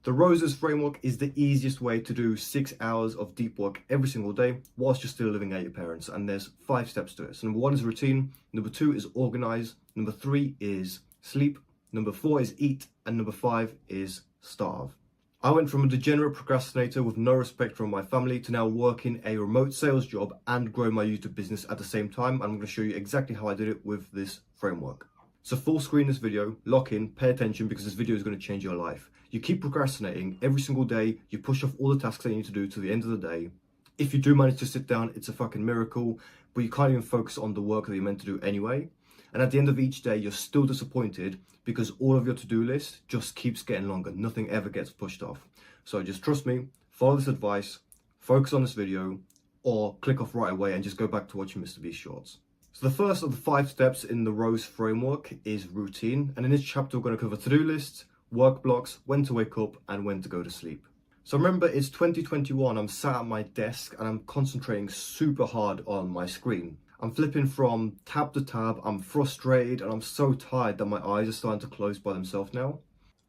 The Roses framework is the easiest way to do 6 hours of deep work every single day whilst you're still living at your parents, and there's 5 steps to it. So number 1 is routine, number 2 is organize, number 3 is sleep, number 4 is eat, and number 5 is starve. I went from a degenerate procrastinator with no respect from my family to now working a remote sales job and growing my YouTube business at the same time. I'm going to show you exactly how I did it with this framework. So full screen this video, lock in, pay attention, because this video is going to change your life. You keep procrastinating every single day, you push off all the tasks that you need to do to the end of the day. If you do manage to sit down, it's a fucking miracle, but you can't even focus on the work that you're meant to do anyway. And at the end of each day, you're still disappointed because all of your to-do list just keeps getting longer. Nothing ever gets pushed off. So just trust me, follow this advice, focus on this video, or click off right away and just go back to watching Mr. Beast shorts. So the first of the 5 steps in the Rose framework is routine. And in this chapter, we're going to cover to-do lists, work blocks, when to wake up, and when to go to sleep. So remember, it's 2021, I'm sat at my desk and I'm concentrating super hard on my screen. I'm flipping from tab to tab, I'm frustrated, and I'm so tired that my eyes are starting to close by themselves now.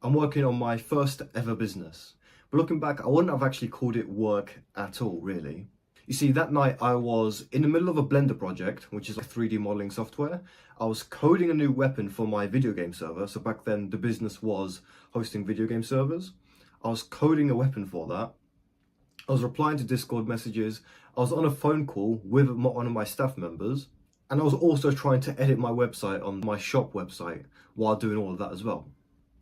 I'm working on my first ever business. But looking back, I wouldn't have actually called it work at all, really. You see, that night I was in the middle of a Blender project, which is a 3D modeling software. I was coding a new weapon for my video game server. So back then the business was hosting video game servers. I was coding a weapon for that. I was replying to Discord messages. I was on a phone call with one of my staff members. And I was also trying to edit my website on my shop website while doing all of that as well.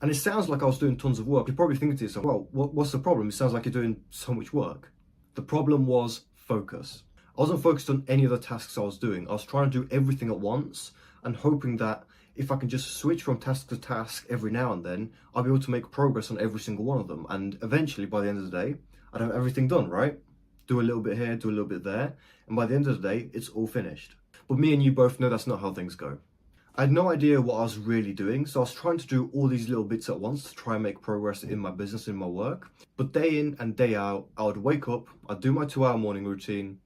And it sounds like I was doing tons of work. You're probably thinking to yourself, well, what's the problem? It sounds like you're doing so much work. The problem was focus. I wasn't focused on any of the tasks I was doing. I was trying to do everything at once and hoping that if I can just switch from task to task every now and then, I'll be able to make progress on every single one of them. And eventually, by the end of the day, I'd have everything done, right? Do a little bit here, do a little bit there. And by the end of the day, it's all finished. But me and you both know that's not how things go. I had no idea what I was really doing, so I was trying to do all these little bits at once to try and make progress in my business, in my work. But day in and day out, I would wake up, I'd do my 2-hour morning routine,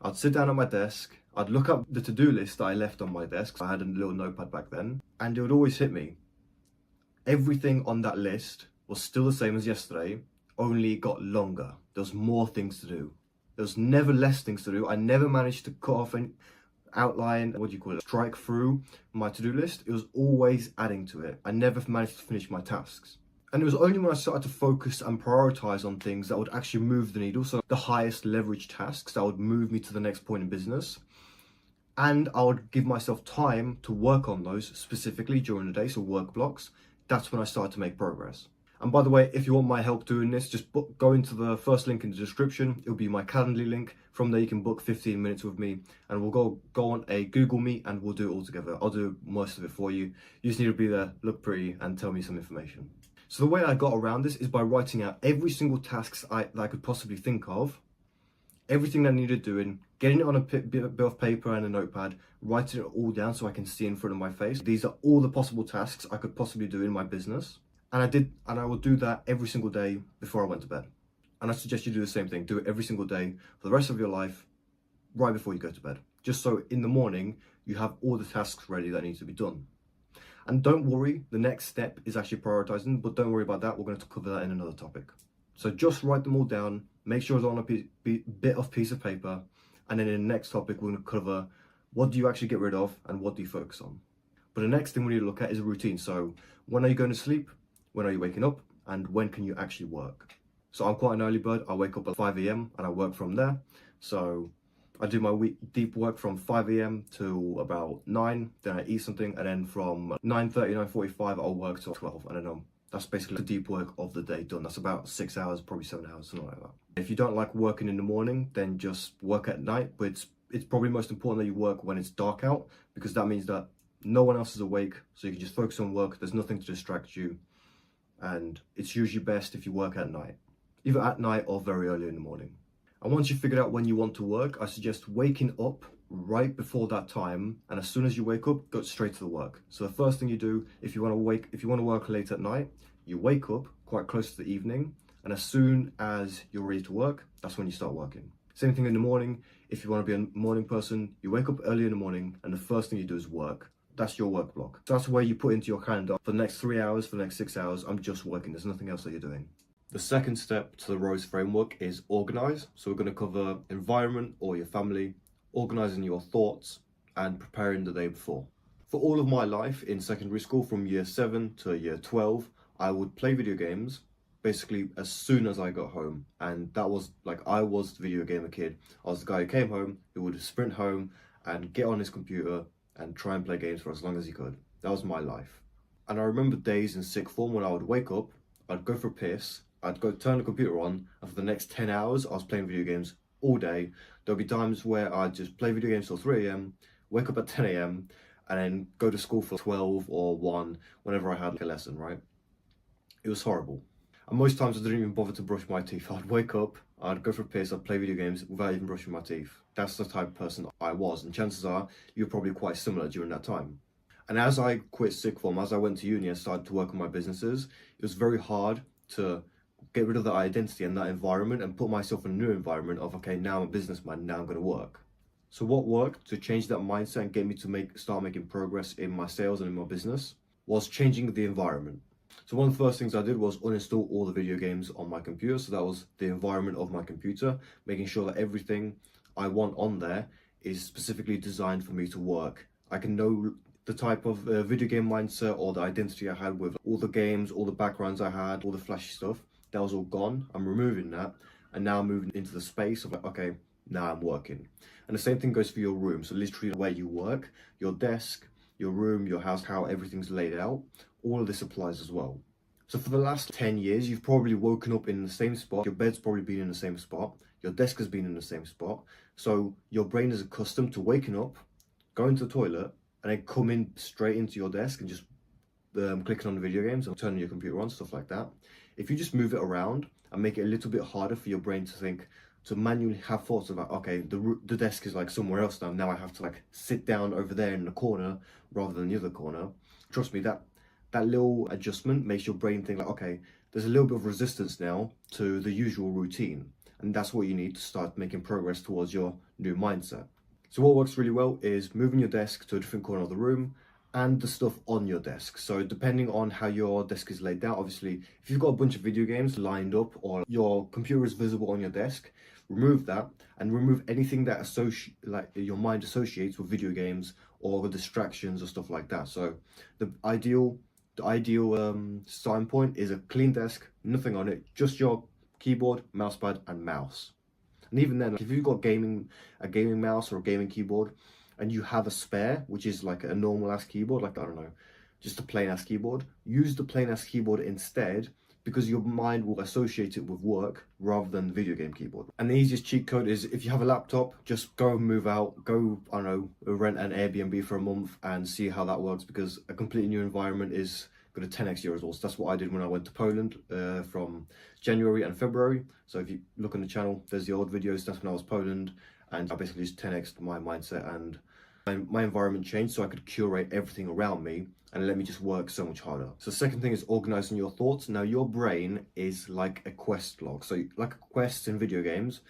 I'd sit down at my desk, I'd look up the to-do list that I left on my desk. I had a little notepad back then, and it would always hit me. Everything on that list was still the same as yesterday, only it got longer. There was more things to do. There was never less things to do. I never managed to cut off any outline, strike through my to-do list. It was always adding to it. I never managed to finish my tasks. And it was only when I started to focus and prioritize on things that would actually move the needle, so the highest leverage tasks that would move me to the next point in business, and I would give myself time to work on those specifically during the day, so work blocks. That's when I started to make progress. And by the way, if you want my help doing this, just go into the first link in the description. It'll be my Calendly link. From there, you can book 15 minutes with me, and we'll go on a Google Meet, and we'll do it all together. I'll do most of it for you. You just need to be there, look pretty, and tell me some information. So the way I got around this is by writing out every single task that I could possibly think of, everything that I needed doing, getting it on a bit of paper and a notepad, writing it all down so I can see in front of my face. These are all the possible tasks I could possibly do in my business. And I will do that every single day before I went to bed. And I suggest you do the same thing. Do it every single day for the rest of your life, right before you go to bed. Just so in the morning, you have all the tasks ready that need to be done. And don't worry, the next step is actually prioritizing, but don't worry about that. We're going to cover that in another topic. So just write them all down, make sure it's on a bit of piece of paper. And then in the next topic, we're going to cover what do you actually get rid of and what do you focus on. But the next thing we need to look at is a routine. So when are you going to sleep? When are you waking up? And when can you actually work? So I'm quite an early bird. I wake up at 5 a.m. and I work from there. So I do my deep work from 5 a.m. to about 9. Then I eat something. And then from 9:30, 9:45, I'll work till 12. And then that's basically the deep work of the day done. That's about 6 hours, probably 7 hours, something like that. If you don't like working in the morning, then just work at night. But it's probably most important that you work when it's dark out, because that means that no one else is awake. So you can just focus on work. There's nothing to distract you. And it's usually best if you work at night, either at night or very early in the morning. And once you've figured out when you want to work, I suggest waking up right before that time. And as soon as you wake up, go straight to the work. So the first thing you do, if you want to work late at night, you wake up quite close to the evening. And as soon as you're ready to work, that's when you start working. Same thing in the morning. If you want to be a morning person, you wake up early in the morning and the first thing you do is work. That's your work block. So that's where you put into your calendar for the next 3 hours, for the next 6 hours, I'm just working. There's nothing else that you're doing. The second step to the ROSE framework is organize. So we're going to cover environment or your family, organizing your thoughts, and preparing the day before. For all of my life in secondary school, from year 7 to year 12, I would play video games basically as soon as I got home. And that was like, I was the video gamer kid. I was the guy who came home, who would sprint home and get on his computer and try and play games for as long as he could. That was my life. And I remember days in sixth form when I would wake up, I'd go for a piss, I'd go turn the computer on, and for the next 10 hours, I was playing video games all day. There'll be times where I'd just play video games till 3 a.m., wake up at 10 a.m., and then go to school for 12 or 1 whenever I had like a lesson, right? It was horrible. And most times I didn't even bother to brush my teeth. I'd wake up, I'd go for a piss, I'd play video games without even brushing my teeth. That's the type of person I was, and chances are you're probably quite similar during that time. And as I quit sixth form, as I went to uni and started to work on my businesses, it was very hard to get rid of that identity and that environment and put myself in a new environment of, okay, now I'm a businessman, now I'm going to work. So what worked to change that mindset and get me to start making progress in my sales and in my business was changing the environment. So one of the first things I did was uninstall all the video games on my computer. So that was the environment of my computer, making sure that everything I want on there is specifically designed for me to work. I can know the type of video game mindset or the identity I had with all the games, all the backgrounds I had, all the flashy stuff. That was all gone. I'm removing that, and now I'm moving into the space of like, okay, now I'm working. And the same thing goes for your room. So literally where you work, your desk, your room, your house, how everything's laid out, all of this applies as well. So for the last 10 years, you've probably woken up in the same spot. Your bed's probably been in the same spot. Your desk has been in the same spot. So your brain is accustomed to waking up, going to the toilet, and then coming straight into your desk and just clicking on the video games and turning your computer on, stuff like that. If you just move it around and make it a little bit harder for your brain to think, to manually have thoughts about, okay, the desk is like somewhere else now. Now I have to like sit down over there in the corner rather than the other corner. Trust me, that little adjustment makes your brain think like, okay, there's a little bit of resistance now to the usual routine. And that's what you need to start making progress towards your new mindset. So what works really well is moving your desk to a different corner of the room and the stuff on your desk. So depending on how your desk is laid out, obviously, if you've got a bunch of video games lined up or your computer is visible on your desk, remove that and remove anything that your mind associates with video games or distractions or stuff like that. So the ideal starting point is a clean desk, nothing on it, just your keyboard, mousepad, and mouse. And even then, if you've got a gaming mouse or a gaming keyboard, and you have a spare, which is like a normal ass keyboard, like, I don't know, just a plain ass keyboard, use the plain ass keyboard instead, because your mind will associate it with work rather than the video game keyboard. And the easiest cheat code is, if you have a laptop, just go and move out, go, I don't know, rent an Airbnb for a month and see how that works, because a completely new environment is going to 10x your results. That's what I did when I went to Poland from January and February. So if you look on the channel, there's the old videos. That's when I was Poland, and I basically just 10x'd my mindset and my environment changed, so I could curate everything around me and let me just work so much harder. So the second thing is organizing your thoughts. Now your brain is like a quest log. So like a quest in video games,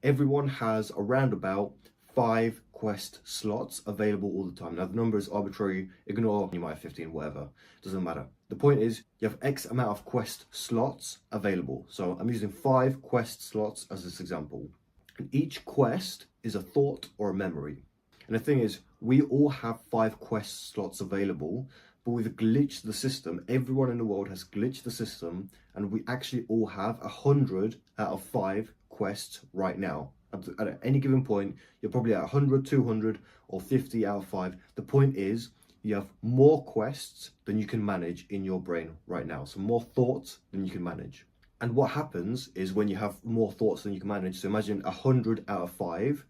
everyone has around about 5 quest slots available all the time. Now the number is arbitrary, ignore, you might have 15, whatever, doesn't matter. The point is you have X amount of quest slots available. So I'm using 5 quest slots as this example. And each quest is a thought or a memory. And the thing is, we all have 5 quest slots available, but we've glitched the system. Everyone in the world has glitched the system, and we actually all have 100 out of 5 quests right now. At any given point, you're probably at 100, 200, or 50 out of 5. The point is, you have more quests than you can manage in your brain right now. So more thoughts than you can manage. And what happens is when you have more thoughts than you can manage, so imagine 100 out of 5,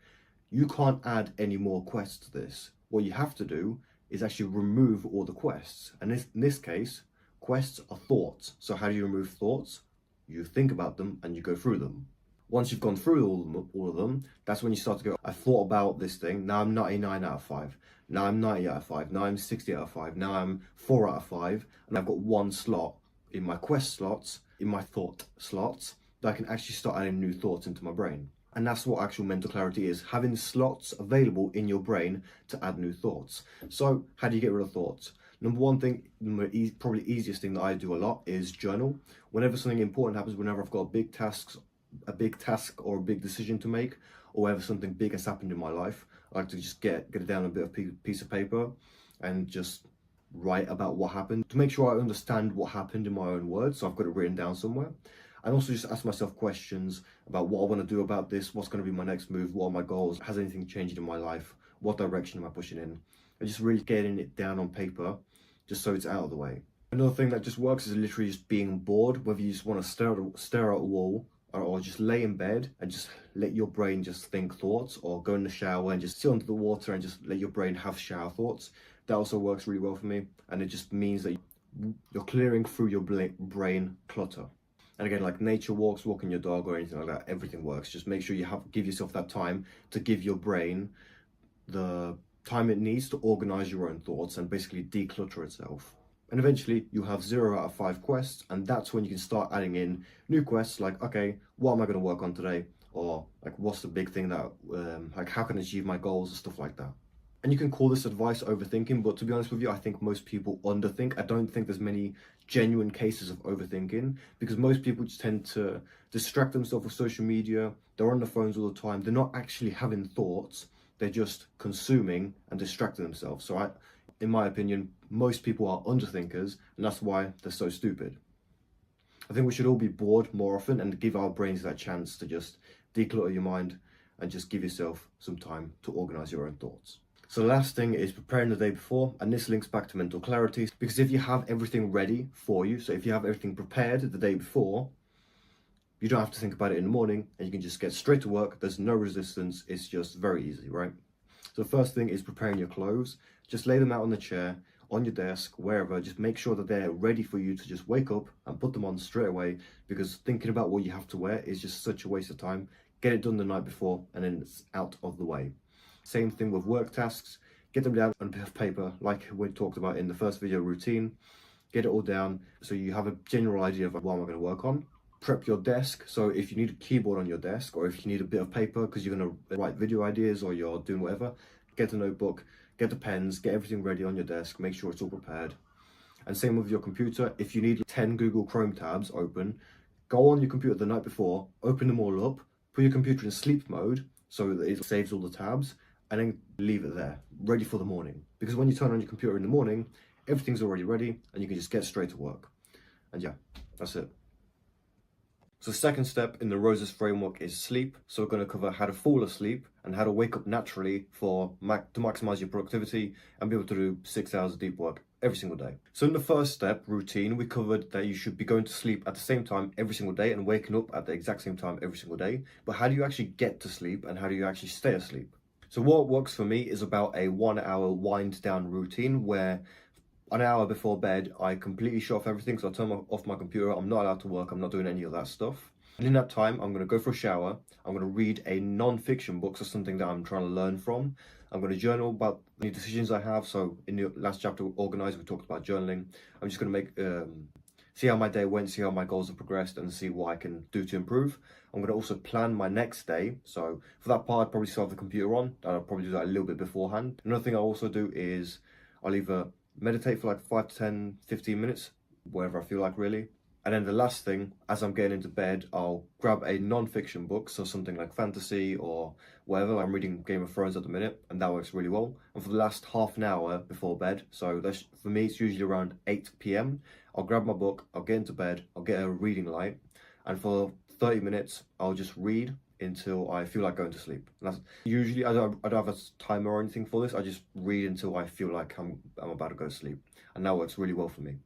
you can't add any more quests to this. What you have to do is actually remove all the quests. And in this case, quests are thoughts. So how do you remove thoughts? You think about them and you go through them. Once you've gone through all of them, that's when you start to go, I thought about this thing, now I'm 99 out of 5. Now I'm 90 out of 5. Now I'm 60 out of 5. Now I'm 4 out of 5. And I've got 1 slot in my quest slots, in my thought slots, that I can actually start adding new thoughts into my brain. And that's what actual mental clarity is, having slots available in your brain to add new thoughts. So how do you get rid of thoughts? Number one thing, probably easiest thing that I do a lot is journal. Whenever something important happens, whenever I've got a big task or a big decision to make, or whenever something big has happened in my life, I like to just get it down on a bit of piece of paper and just write about what happened to make sure I understand what happened in my own words. So I've got it written down somewhere. And also just ask myself questions about what I want to do about this, what's going to be my next move, what are my goals, has anything changed in my life, what direction am I pushing in, and just really getting it down on paper just so it's out of the way. Another thing that just works is literally just being bored, whether you just want to stare at a wall or just lay in bed and just let your brain just think thoughts, or go in the shower and just sit under the water and just let your brain have shower thoughts. That also works really well for me, and it just means that you're clearing through your brain clutter. And again, like nature walks, walking your dog or anything like that, everything works. Just make sure you give yourself that time to give your brain the time it needs to organize your own thoughts and basically declutter itself. And eventually you have 0 out of 5 quests, and that's when you can start adding in new quests like, okay, what am I going to work on today? Or like, what's the big thing that, like, how can I achieve my goals and stuff like that. And you can call this advice overthinking, but to be honest with you, I think most people underthink. I don't think there's many genuine cases of overthinking, because most people just tend to distract themselves with social media. They're on their phones all the time. They're not actually having thoughts. They're just consuming and distracting themselves. So in my opinion, most people are underthinkers, and that's why they're so stupid. I think we should all be bored more often and give our brains that chance to just declutter your mind and just give yourself some time to organize your own thoughts. So the last thing is preparing the day before, and this links back to mental clarity, because if you have everything ready for you, so if you have everything prepared the day before, you don't have to think about it in the morning and you can just get straight to work. There's no resistance. It's just very easy, right? So the first thing is preparing your clothes. Just lay them out on the chair, on your desk, wherever. Just make sure that they're ready for you to just wake up and put them on straight away, because thinking about what you have to wear is just such a waste of time. Get it done the night before and then it's out of the way. Same thing with work tasks. Get them down on a bit of paper, like we talked about in the first video, routine. Get it all down so you have a general idea of what am I going to work on. Prep your desk. So if you need a keyboard on your desk, or if you need a bit of paper because you're going to write video ideas or you're doing whatever, get a notebook, get the pens, get everything ready on your desk, make sure it's all prepared. And same with your computer. If you need 10 Google Chrome tabs open, go on your computer the night before, open them all up, put your computer in sleep mode so that it saves all the tabs, and then leave it there, ready for the morning. Because when you turn on your computer in the morning, everything's already ready and you can just get straight to work. And yeah, that's it. So the second step in the Roses framework is sleep. So we're going to cover how to fall asleep and how to wake up naturally to maximize your productivity and be able to do 6 hours of deep work every single day. So in the first step, routine, we covered that you should be going to sleep at the same time every single day and waking up at the exact same time every single day. But how do you actually get to sleep and how do you actually stay asleep? So what works for me is about a 1 hour wind down routine where an hour before bed, I completely shut off everything. So I turn off my computer. I'm not allowed to work. I'm not doing any of that stuff. And in that time, I'm going to go for a shower. I'm going to read a non-fiction book, so something that I'm trying to learn from. I'm going to journal about any decisions I have. So in the last chapter, Organize, we talked about journaling. I'm just going to see how my day went, see how my goals have progressed, and see what I can do to improve. I'm going to also plan my next day. So for that part, I'd probably still have the computer on. I'll probably do that a little bit beforehand. Another thing I also do is I'll either meditate for like 5 to 10, 15 minutes, wherever I feel like really. And then the last thing, as I'm getting into bed, I'll grab a non-fiction book, so something like fantasy or whatever. I'm reading Game of Thrones at the minute, and that works really well. And for the last half an hour before bed, so that's, for me, it's usually around 8 p.m. I'll grab my book, I'll get into bed, I'll get a reading light, and for 30 minutes, I'll just read until I feel like going to sleep. And that's usually, I don't have a timer or anything for this. I just read until I feel like I'm about to go to sleep, and that works really well for me.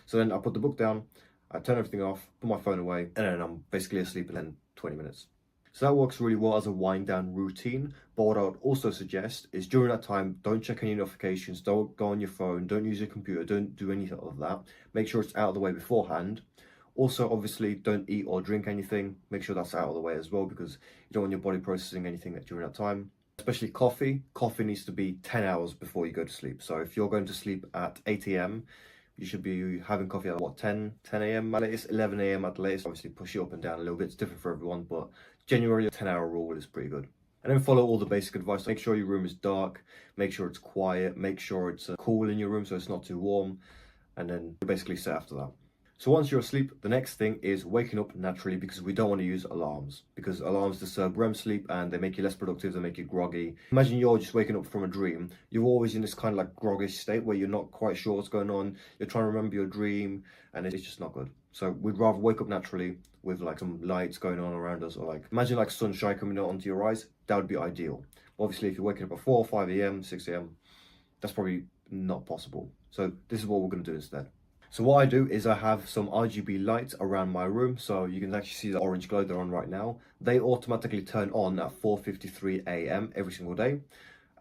So then I put the book down, I turn everything off, put my phone away, and then I'm basically asleep in then 20 minutes. So that works really well as a wind down routine. But what I would also suggest is during that time, don't check any notifications, don't go on your phone, don't use your computer, don't do anything of that. Make sure it's out of the way beforehand. Also, obviously, don't eat or drink anything. Make sure that's out of the way as well, because you don't want your body processing anything during that time. Especially coffee. Coffee needs to be 10 hours before you go to sleep. So if you're going to sleep at 8 a.m., you should be having coffee at 10 a.m. at latest, 11 a.m. at the latest. Obviously, push it up and down a little bit. It's different for everyone, but generally, a 10-hour rule is pretty good. And then follow all the basic advice. Make sure your room is dark, make sure it's quiet, make sure it's cool in your room so it's not too warm, and then you're basically set after that. So once you're asleep, the next thing is waking up naturally, because we don't want to use alarms, because alarms disturb REM sleep and they make you less productive, they make you groggy. Imagine you're just waking up from a dream. You're always in this kind of like groggy state where you're not quite sure what's going on. You're trying to remember your dream and it's just not good. So we'd rather wake up naturally with like some lights going on around us, or like imagine like sunshine coming out onto your eyes. That would be ideal. Obviously, if you're waking up at 4, 5 a.m, 6 a.m, that's probably not possible. So this is what we're going to do instead. So what I do is I have some RGB lights around my room, so you can actually see the orange glow they're on right now. They automatically turn on at 4:53 a.m. every single day,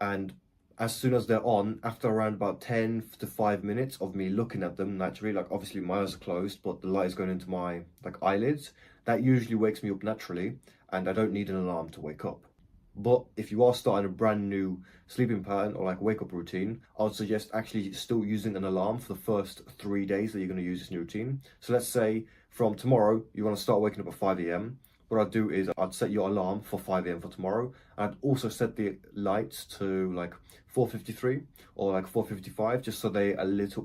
and as soon as they're on, after around about 10 to 5 minutes of me looking at them naturally, like obviously my eyes are closed, but the light is going into my like eyelids, that usually wakes me up naturally, and I don't need an alarm to wake up. But if you are starting a brand new sleeping pattern or like wake up routine, I would suggest actually still using an alarm for the first 3 days that you're going to use this new routine. So let's say from tomorrow, you want to start waking up at 5 a.m. What I'd do is I'd set your alarm for 5 a.m. for tomorrow. I'd also set the lights to like 4:53 or like 4:55, just so they're a little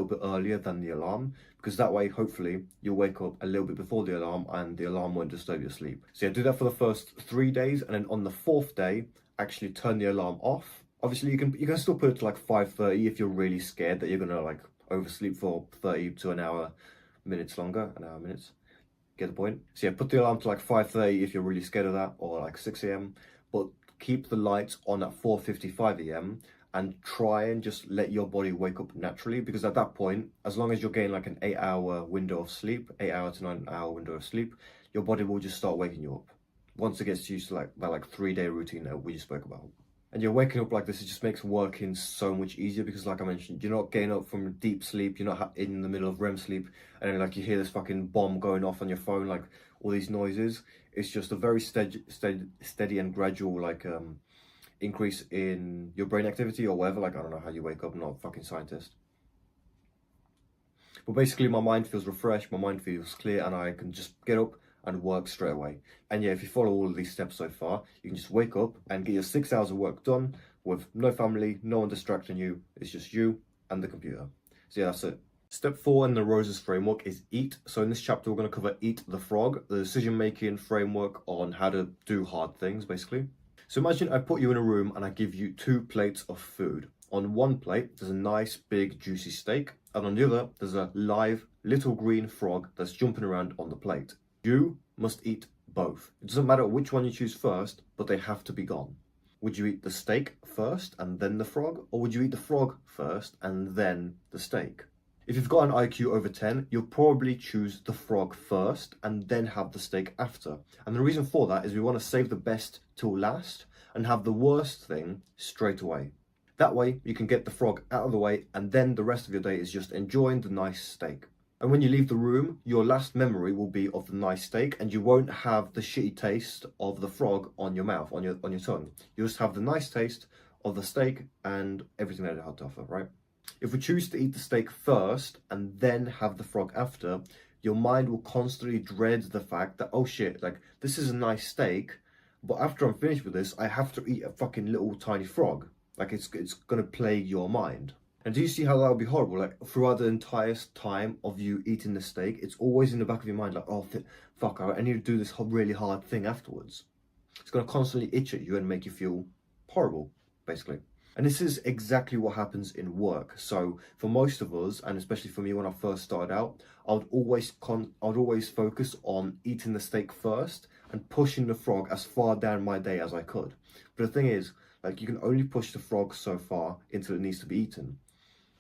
bit earlier than the alarm, because that way hopefully you'll wake up a little bit before the alarm and the alarm won't disturb your sleep. So yeah, do that for the first 3 days, and then on the 4th day actually turn the alarm off. Obviously you can still put it to like 5:30 if you're really scared that you're gonna like oversleep for 30 to an hour minutes longer, an hour minutes. Get the point? So yeah, put the alarm to like 5:30 if you're really scared of that, or like 6 a.m, but keep the lights on at 4:55 a.m and try and just let your body wake up naturally, because at that point, as long as you're getting like an 8-hour window of sleep, 8-hour to 9-hour window of sleep, your body will just start waking you up once it gets used to like that like 3-day routine that we just spoke about. And you're waking up like this, it just makes working so much easier, because like I mentioned, you're not getting up from deep sleep, you're not in the middle of REM sleep, and then like you hear this fucking bomb going off on your phone, like all these noises. It's just a very steady and gradual like increase in your brain activity or whatever. Like I don't know how you wake up, I'm not a fucking scientist. But basically my mind feels refreshed, my mind feels clear, and I can just get up and work straight away. And yeah, if you follow all of these steps so far, you can just wake up and get your 6 hours of work done with no family, no one distracting you. It's just you and the computer. So yeah, that's it. Step 4 in the Roses framework is EAT. So in this chapter, we're going to cover Eat the Frog, the decision-making framework on how to do hard things, basically. So imagine I put you in a room and I give you 2 plates of food. On one plate, there's a nice, big, juicy steak, and on the other, there's a live, little green frog that's jumping around on the plate. You must eat both. It doesn't matter which one you choose first, but they have to be gone. Would you eat the steak first and then the frog, or would you eat the frog first and then the steak? If you've got an IQ over 10, you'll probably choose the frog first and then have the steak after. And the reason for that is we want to save the best till last and have the worst thing straight away. That way you can get the frog out of the way, and then the rest of your day is just enjoying the nice steak. And when you leave the room, your last memory will be of the nice steak, and you won't have the shitty taste of the frog on your mouth, on your tongue. You'll just have the nice taste of the steak and everything that it had to offer, right? If we choose to eat the steak first and then have the frog after, your mind will constantly dread the fact that, oh shit, like this is a nice steak, but after I'm finished with this, I have to eat a fucking little tiny frog. Like it's gonna plague your mind. And do you see how that would be horrible? Like throughout the entire time of you eating the steak, it's always in the back of your mind like, oh fuck, I need to do this really hard thing afterwards. It's gonna constantly itch at you and make you feel horrible, basically. And this is exactly what happens in work. So for most of us, and especially for me when I first started out, I would always focus on eating the steak first and pushing the frog as far down my day as I could. But the thing is, like you can only push the frog so far until it needs to be eaten.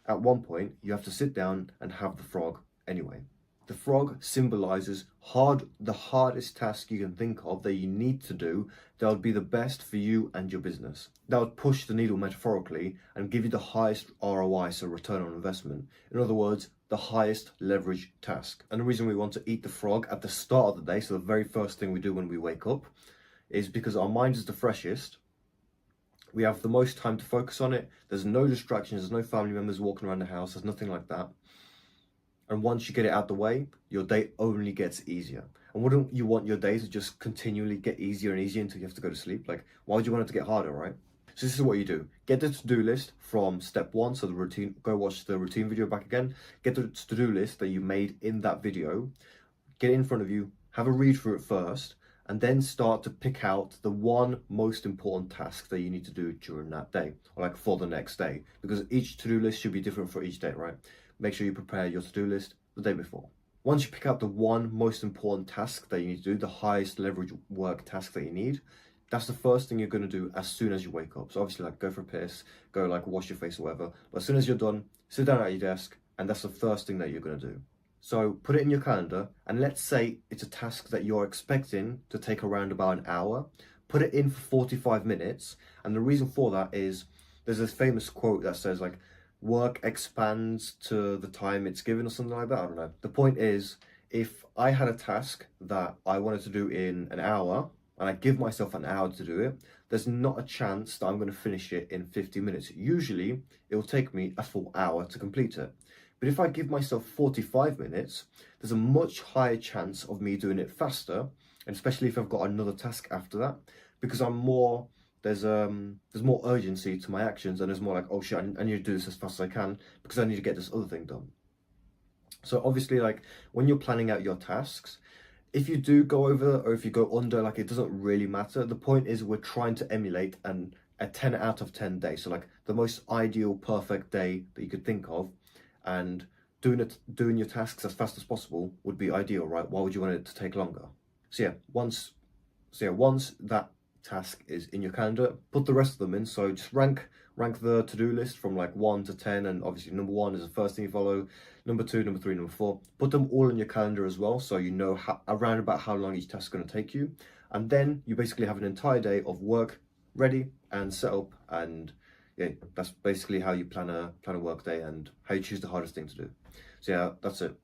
At one point, you have to sit down and have the frog anyway. The frog symbolizes the hardest task you can think of that you need to do that would be the best for you and your business. That would push the needle metaphorically and give you the highest ROI, so return on investment. In other words, the highest leverage task. And the reason we want to eat the frog at the start of the day, so the very first thing we do when we wake up, is because our mind is the freshest. We have the most time to focus on it. There's no distractions, there's no family members walking around the house, there's nothing like that. And once you get it out the way, your day only gets easier. And wouldn't you want your day to just continually get easier and easier until you have to go to sleep? Like, why would you want it to get harder, right? So this is what you do. Get the to-do list from step 1, so the routine, go watch the routine video back again. Get the to-do list that you made in that video, get it in front of you, have a read through it first, and then start to pick out the one most important task that you need to do during that day, or like for the next day, because each to-do list should be different for each day, right? Make sure you prepare your to-do list the day before. Once you pick out the one most important task that you need to do, the highest leverage work task that you need, that's the first thing you're going to do as soon as you wake up. So obviously, like, go for a piss, go like wash your face or whatever. But as soon as you're done, sit down at your desk, and that's the first thing that you're going to do. So put it in your calendar, and let's say it's a task that you're expecting to take around about an hour. Put it in for 45 minutes. And the reason for that is there's this famous quote that says, like, work expands to the time it's given or something like that. I don't know. The point is, if I had a task that I wanted to do in an hour, and I give myself an hour to do it, there's not a chance that I'm going to finish it in 50 minutes. Usually, it will take me a full hour to complete it. But if I give myself 45 minutes, there's a much higher chance of me doing it faster, and especially if I've got another task after that, because there's more urgency to my actions, and there's more like, oh shit, I need to do this as fast as I can because I need to get this other thing done. So obviously, like, when you're planning out your tasks, if you do go over or if you go under, like, it doesn't really matter. The point is we're trying to emulate a 10 out of 10 day. So like the most ideal, perfect day that you could think of, and doing your tasks as fast as possible would be ideal, right? Why would you want it to take longer? So once that task is in your calendar, put the rest of them in. So just rank the to-do list from like 1 to 10, and obviously number 1 is the first thing you follow, number 2, number 3, number 4. Put them all in your calendar as well, so you know around about how long each task is going to take you, and then you basically have an entire day of work ready and set up. And yeah, that's basically how you plan a work day and how you choose the hardest thing to do. So yeah, that's it.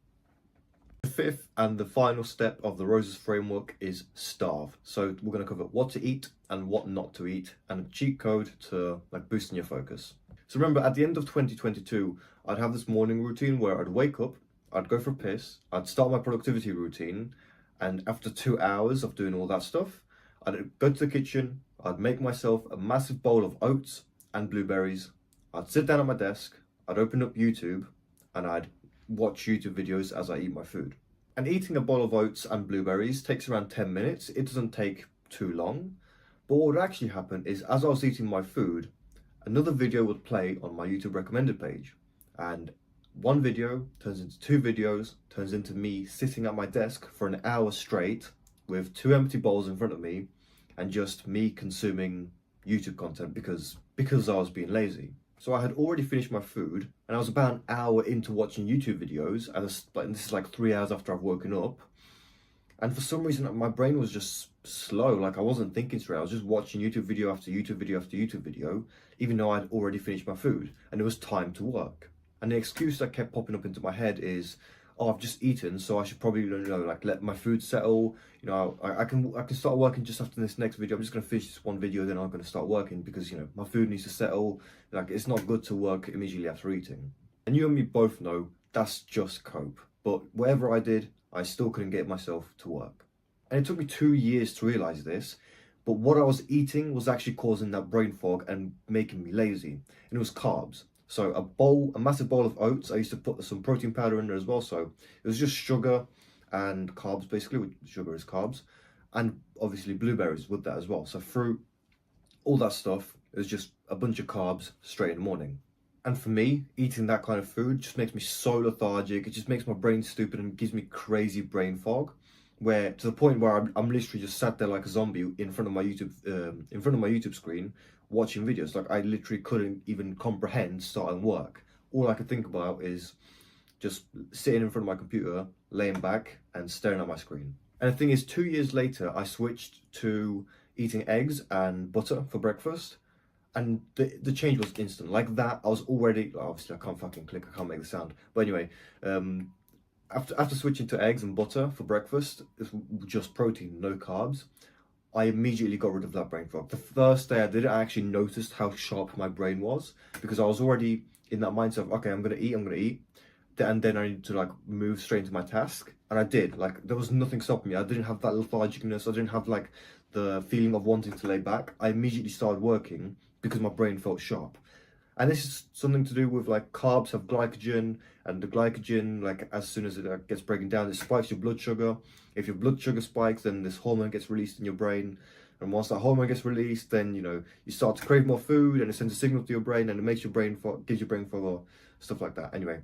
The fifth and the final step of the Roses framework is starve. So we're going to cover what to eat and what not to eat, and a cheat code to like boosting your focus. So remember, at the end of 2022, I'd have this morning routine where I'd wake up, I'd go for a piss, I'd start my productivity routine, and after 2 hours of doing all that stuff, I'd go to the kitchen, I'd make myself a massive bowl of oats and blueberries, I'd sit down at my desk, I'd open up YouTube, and I'd watch YouTube videos as I eat my food. And eating a bowl of oats and blueberries takes around 10 minutes. It doesn't take too long. But what would actually happen is, as I was eating my food, another video would play on my YouTube recommended page. And one video turns into 2 videos, turns into me sitting at my desk for an hour straight with 2 empty bowls in front of me, and just me consuming YouTube content because I was being lazy. So I had already finished my food, and I was about an hour into watching YouTube videos, and this is like 3 hours after I've woken up. And for some reason, my brain was just slow. Like, I wasn't thinking straight. I was just watching YouTube video after YouTube video after YouTube video, even though I'd already finished my food, and it was time to work. And the excuse that kept popping up into my head is, oh, I've just eaten, so I should probably, like, let my food settle. I can start working just after this next video. I'm just going to finish this one video, then I'm going to start working because, my food needs to settle. Like, it's not good to work immediately after eating. And you and me both know that's just cope. But whatever I did, I still couldn't get myself to work. And it took me 2 years to realize this, but what I was eating was actually causing that brain fog and making me lazy. And it was carbs. So a massive bowl of oats, I used to put some protein powder in there as well. So it was just sugar and carbs, basically. Sugar is carbs. And obviously blueberries with that as well. So fruit, all that stuff, it was just a bunch of carbs straight in the morning. And for me, eating that kind of food just makes me so lethargic. It just makes my brain stupid and gives me crazy brain fog, where to the point where I'm literally just sat there like a zombie in front of my YouTube screen watching videos. Like, I literally couldn't even comprehend starting work. All I could think about is just sitting in front of my computer, laying back and staring at my screen. And the thing is, 2 years later, I switched to eating eggs and butter for breakfast. And the change was instant. Like that, I was already, obviously I can't fucking click, I can't make the sound. But anyway, after switching to eggs and butter for breakfast, it's just protein, no carbs, I immediately got rid of that brain fog. The first day I did it, I actually noticed how sharp my brain was, because I was already in that mindset of, okay, I'm gonna eat. and then I need to like move straight into my task. And I did. Like there was nothing stopping me. I didn't have that lethargicness. I didn't have like the feeling of wanting to lay back. I immediately started working because my brain felt sharp. And this is something to do with like carbs have glycogen, and the glycogen, like as soon as it gets broken down, it spikes your blood sugar. If your blood sugar spikes, then this hormone gets released in your brain. And once that hormone gets released, then you start to crave more food, and it sends a signal to your brain, and it makes your brain gives your brain fog, stuff like that. Anyway,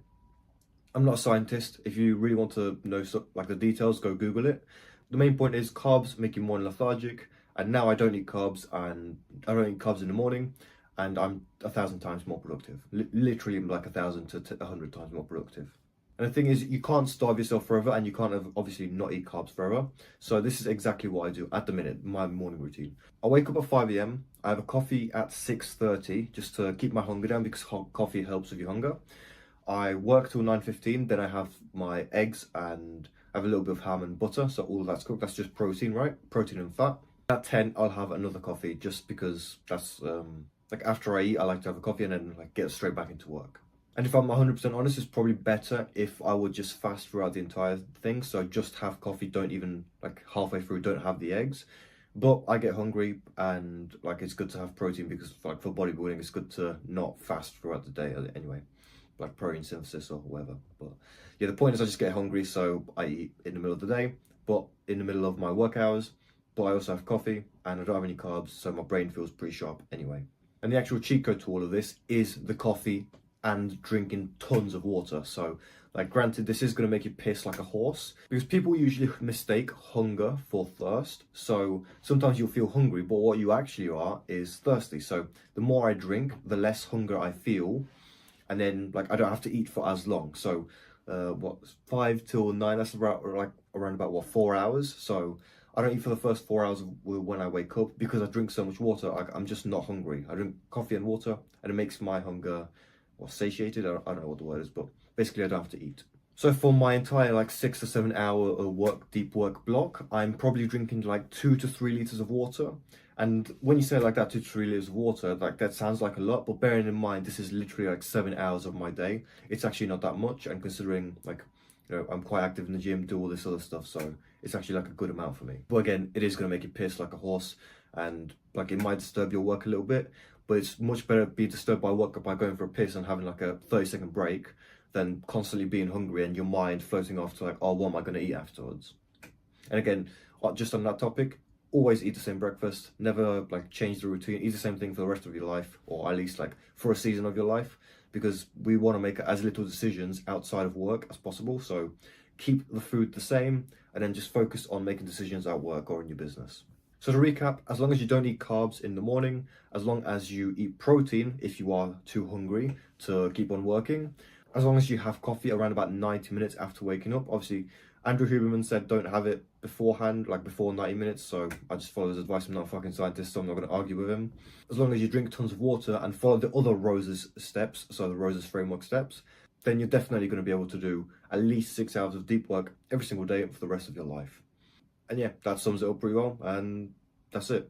I'm not a scientist. If you really want to know like the details, go Google it. The main point is carbs make you more lethargic, and now I don't eat carbs, and I don't eat carbs in the morning, and I'm 1,000 times more productive. Literally like 1,000 to 100 times more productive. And the thing is, you can't starve yourself forever, and you can't obviously not eat carbs forever. So this is exactly what I do at the minute, my morning routine. I wake up at 5 a.m. I have a coffee at 6:30 just to keep my hunger down, because coffee helps with your hunger. I work till 9:15, then I have my eggs and I have a little bit of ham and butter, so all of that's cooked. That's just protein, right? Protein and fat. At 10, I'll have another coffee, just because that's like after I eat, I like to have a coffee and then like get straight back into work. And if I'm 100% honest, it's probably better if I would just fast throughout the entire thing. So just have coffee, don't even like halfway through, don't have the eggs. But I get hungry, and like it's good to have protein, because like for bodybuilding, it's good to not fast throughout the day anyway, like protein synthesis or whatever. But yeah, the point is I just get hungry, so I eat in the middle of the day, but in the middle of my work hours. But I also have coffee, and I don't have any carbs, so my brain feels pretty sharp anyway. And the actual cheat code to all of this is the coffee and drinking tons of water. So like granted, this is going to make you piss like a horse, because people usually mistake hunger for thirst. So sometimes you'll feel hungry, but what you actually are is thirsty. So the more I drink, the less hunger I feel, and then like I don't have to eat for as long. So 5 till 9, that's about like around about what, 4 hours. So I don't eat for the first 4 hours when I wake up, because I drink so much water. I'm just not hungry. I drink coffee and water, and it makes my hunger satiated. I don't know what the word is, but basically I don't have to eat. So for my entire like 6 to 7 hour deep work block, I'm probably drinking like 2 to 3 liters of water. And when you say like that, 2 to 3 liters of water, like that sounds like a lot, but bearing in mind this is literally like 7 hours of my day, it's actually not that much. And considering like I'm quite active in the gym, do all this other stuff, so it's actually like a good amount for me. But again, it is going to make you piss like a horse, and like it might disturb your work a little bit, but it's much better to be disturbed by work by going for a piss and having like a 30-second break, than constantly being hungry and your mind floating off to like, oh, what am I going to eat afterwards? And again, just on that topic, always eat the same breakfast. Never like change the routine. Eat the same thing for the rest of your life, or at least like for a season of your life, because we want to make as little decisions outside of work as possible. So keep the food the same, and then just focus on making decisions at work or in your business. So to recap, as long as you don't eat carbs in the morning, as long as you eat protein if you are too hungry to keep on working, as long as you have coffee around about 90 minutes after waking up. Obviously, Andrew Huberman said don't have it beforehand, like before 90 minutes, so I just follow his advice. I'm not a fucking scientist, so I'm not going to argue with him. As long as you drink tons of water and follow the other Rose's steps, so the Rose's framework steps, then you're definitely going to be able to do at least 6 hours of deep work every single day for the rest of your life. And yeah, that sums it up pretty well, and that's it.